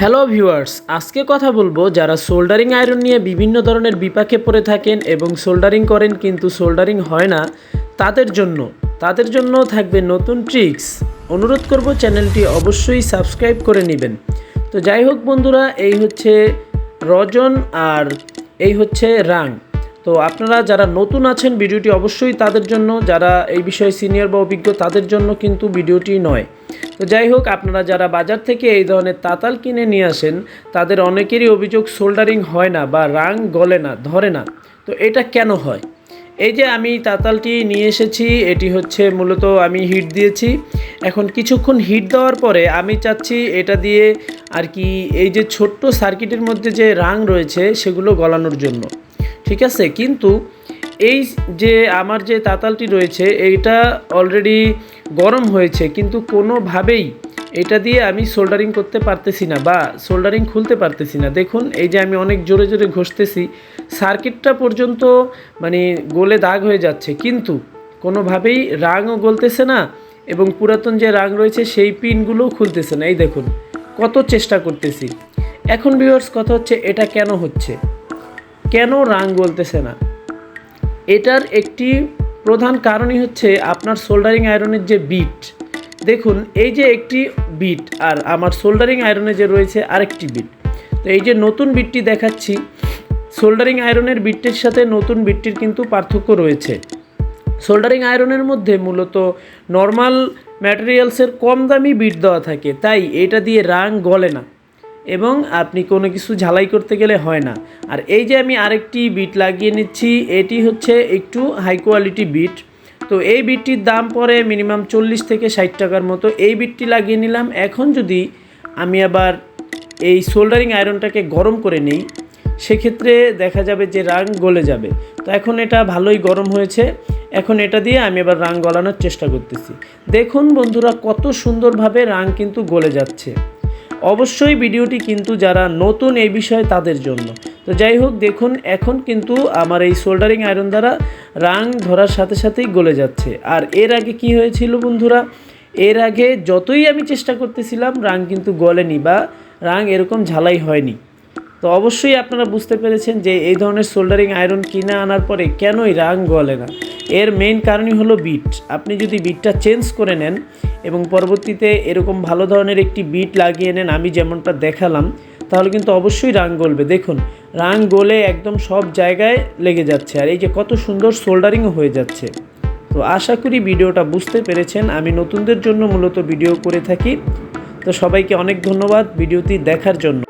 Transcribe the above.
Hello viewers, আজকে কথা বলবো যারা সোল্ডারিং আয়রন নিয়ে বিভিন্ন ধরনের বিপাকে পড়ে থাকেন এবং সোল্ডারিং করেন কিন্তু সোল্ডারিং হয় না তাদের জন্য থাকবে নতুন ট্রিক্স। অনুরোধ করব চ্যানেলটি অবশ্যই সাবস্ক্রাইব করে নেবেন। তো যাই হোক বন্ধুরা, এই হচ্ছে রজন আর এই হচ্ছে রাং। তো আপনারা যারা নতুন আছেন ভিডিওটি অবশ্যই তাদের জন্য, যারা এই বিষয়ে সিনিয়র বা অভিজ্ঞ তাদের জন্য কিন্তু ভিডিওটি নয়। তো যাই হোক, আপনারা যারা বাজার থেকে এই ধরনের তাতাল কিনে নিয়ে আসেন তাদের অনেকেরই অভিযোগ সোল্ডারিং হয় না বা রাং গলে না, ধরে না। তো এটা কেন হয়? এই যে আমি তাতালটি নিয়ে এসেছি, এটি হচ্ছে মূলত আমি হিট দিয়েছি। এখন কিছুক্ষণ হিট দেওয়ার পরে আমি চাচ্ছি এটা দিয়ে আর কি এই যে ছোট্ট সার্কিটের মধ্যে যে রাং রয়েছে সেগুলো গলানোর জন্য, ঠিক আছে। কিন্তু এই যে আমার যে তাতালটি রয়েছে এইটা অলরেডি গরম হয়েছে, কিন্তু কোনোভাবেই এটা দিয়ে আমি সোল্ডারিং করতে পারতেছি না বা সোল্ডারিং খুলতে পারতেছি না। দেখুন, এই যে আমি অনেক জোরে জোরে ঘষতেছি, সার্কিটটা পর্যন্ত মানে গলে দাগ হয়ে যাচ্ছে, কিন্তু কোনোভাবেই রাংও গলতেছে না এবং পুরাতন যে রাং রয়েছে সেই পিনগুলোও খুলতেছে না। এই দেখুন কত চেষ্টা করতেছি। এখন ভিউয়ার্স, কথা হচ্ছে এটা কেন হচ্ছে, কেন রাং গলতেছে না? এটার একটি প্রধান কারণই হচ্ছে আপনার সোল্ডারিং আয়রনের যে বিট। দেখুন, এই যে একটি বিট আর আমার সোল্ডারিং আয়রনে যে রয়েছে আরেকটি বিট। তো এই যে নতুন বিটটি দেখাচ্ছি, সোল্ডারিং আয়রনের বিটটির সাথে নতুন বিটটির কিন্তু পার্থক্য রয়েছে। সোল্ডারিং আয়রনের মধ্যে মূলত নর্মাল ম্যাটেরিয়ালসের কম দামি বিট দেওয়া থাকে, তাই এটা দিয়ে রাং গলে না এবং আপনি কোনো কিছু ঝালাই করতে গেলে হয় না। আর এই যে আমি আরেকটি বিট লাগিয়ে নিচ্ছি, এটি হচ্ছে একটু হাই কোয়ালিটি বিট। তো এই বিটটির দাম পড়ে মিনিমাম 40 থেকে 60 টাকার মতো। এই বিটটি লাগিয়ে নিলাম। এখন যদি আমি আবার এই সোল্ডারিং আয়রনটাকে গরম করে নিই, সেক্ষেত্রে দেখা যাবে যে রাং গলে যাবে। তো এখন এটা ভালোই গরম হয়েছে, এখন এটা দিয়ে আমি আবার রাং গলানোর চেষ্টা করতেছি। দেখুন বন্ধুরা, কত সুন্দরভাবে রাং কিন্তু গলে যাচ্ছে। অবশ্যই ভিডিওটি কিন্তু যারা নতুন এই বিষয়ে তাদের জন্য। তো যাই হোক, দেখুন এখন কিন্তু আমার এই সোল্ডারিং আয়রন দ্বারা রাং ধরার সাথে সাথেই গলে যাচ্ছে। আর এর আগে কি হয়েছিল বন্ধুরা, এর আগে যতই আমি চেষ্টা করতেছিলাম রাং কিন্তু গলেনি বা রাং এরকম ঝালাই হয়নি। তো অবশ্যই আপনারা বুঝতে পেরেছেন যে এই ধরনের সোল্ডারিং আয়রন কিনে আনার পরে কেনই রাং গলে না। এর মেইন কারণই হলো বিট। আপনি যদি বিটটা চেঞ্জ করে নেন এবং পরবর্তীতে এরকম ভালো ধরনের একটি বিট লাগিয়ে নেন, আমি যেমনটা দেখালাম, তাহলে কিন্তু অবশ্যই রাং গলবে। দেখুন, রাং গলে একদম সব জায়গায় লেগে যাচ্ছে আর এই যে কত সুন্দর সোল্ডারিংও হয়ে যাচ্ছে। তো আশা করি ভিডিওটা বুঝতে পেরেছেন। আমি নতুনদের জন্য মূলত ভিডিও করে থাকি। তো সবাইকে অনেক ধন্যবাদ ভিডিওটি দেখার জন্য।